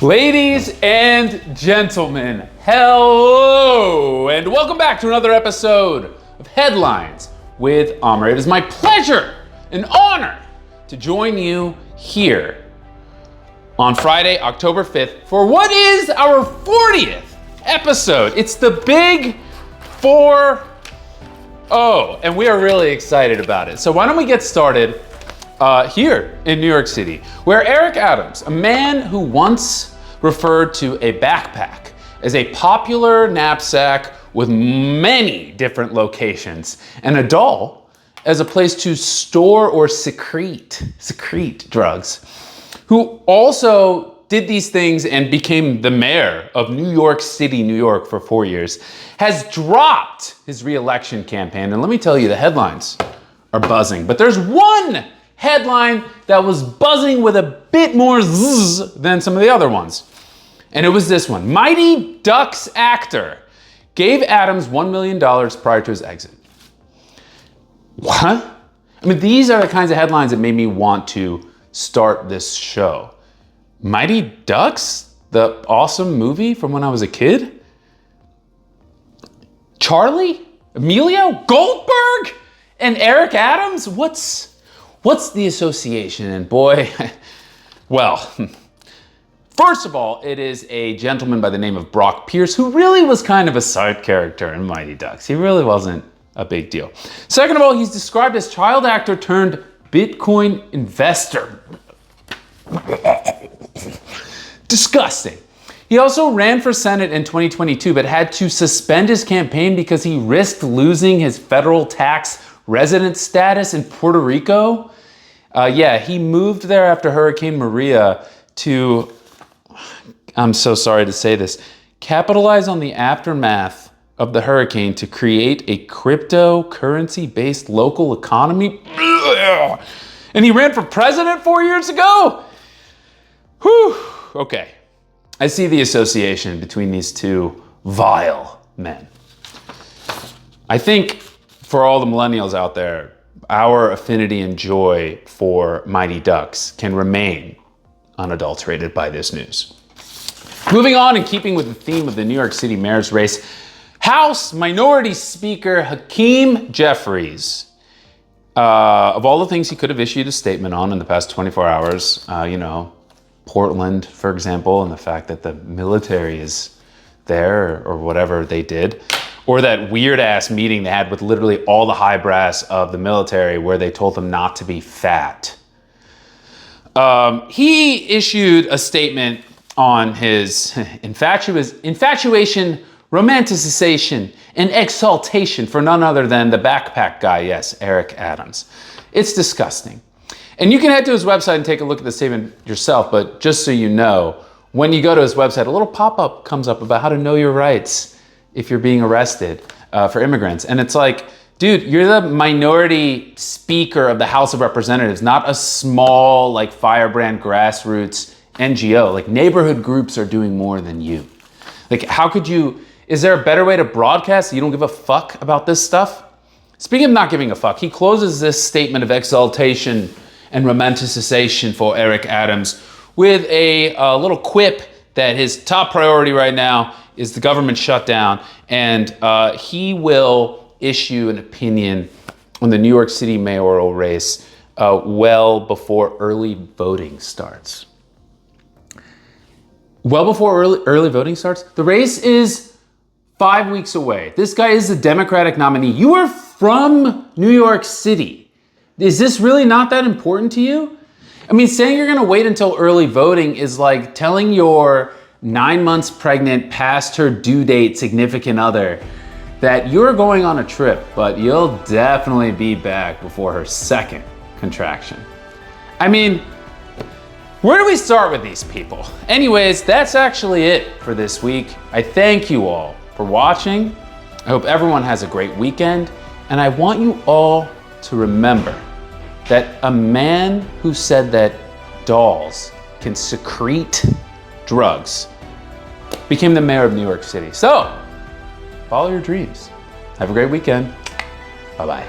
Ladies and gentlemen, hello, and welcome back to another episode of Headlines with Amr. It is my pleasure and honor to join you here on Friday, October 5th, for what is our 40th episode. It's the big 4-0, and we are really excited about it. So why don't we get started here in New York City, where Eric Adams, a man who once referred to a backpack as a popular knapsack with many different locations, and a doll as a place to store or secrete drugs, who also did these things and became the mayor of New York City, New York for 4 years, has dropped his reelection campaign. And let me tell you, the headlines are buzzing, but there's one headline that was buzzing with a bit more zzz than some of the other ones. And it was this one. Mighty Ducks actor gave Adams $1 million prior to his exit. What? I mean, these are the kinds of headlines that made me want to start this show. Mighty Ducks? The awesome movie from when I was a kid? Charlie? Emilio? Goldberg? And Eric Adams? What's the association? And boy, well, first of all, it is a gentleman by the name of Brock Pierce, who really was kind of a side character in Mighty Ducks. He really wasn't a big deal. Second of all, he's described as child actor turned Bitcoin investor. Disgusting. He also ran for Senate in 2022, but had to suspend his campaign because he risked losing his federal tax resident status in Puerto Rico. He moved there after Hurricane Maria to, I'm so sorry to say this, capitalize on the aftermath of the hurricane to create a cryptocurrency-based local economy. And he ran for president 4 years ago? Whew, okay. I see the association between these two vile men. I think for all the millennials out there, our affinity and joy for Mighty Ducks can remain unadulterated by this news. Moving on, in keeping with the theme of the New York City mayor's race, House Minority Speaker Hakeem Jeffries, of all the things he could have issued a statement on in the past 24 hours, Portland, for example, and the fact that the military is there or whatever they did, or that weird ass meeting they had with literally all the high brass of the military where they told them not to be fat. He issued a statement on his infatuation, romanticization, and exaltation for none other than the backpack guy, yes, Eric Adams. It's disgusting. And you can head to his website and take a look at the statement yourself, but just so you know, when you go to his website, a little pop-up comes up about how to know your rights if you're being arrested for immigrants. And it's like, dude, you're the minority speaker of the House of Representatives, not a small, like, firebrand grassroots NGO. Like, neighborhood groups are doing more than you. Like, how could you, is there a better way to broadcast? You don't give a fuck about this stuff? Speaking of not giving a fuck, he closes this statement of exaltation and romanticization for Eric Adams with a little quip that his top priority right now is the government shutdown, and he will issue an opinion on the New York City mayoral race well before early voting starts. Well before early voting starts? The race is 5 weeks away. This guy is the Democratic nominee. You are from New York City. Is this really not that important to you? I mean, saying you're gonna wait until early voting is like telling your 9 months pregnant, past her due date significant other that you're going on a trip, but you'll definitely be back before her second contraction. I mean, where do we start with these people? Anyways, that's actually it for this week. I thank you all for watching. I hope everyone has a great weekend, and I want you all to remember that a man who said that dolls can secrete drugs became the mayor of New York City. So, follow your dreams. Have a great weekend. Bye-bye.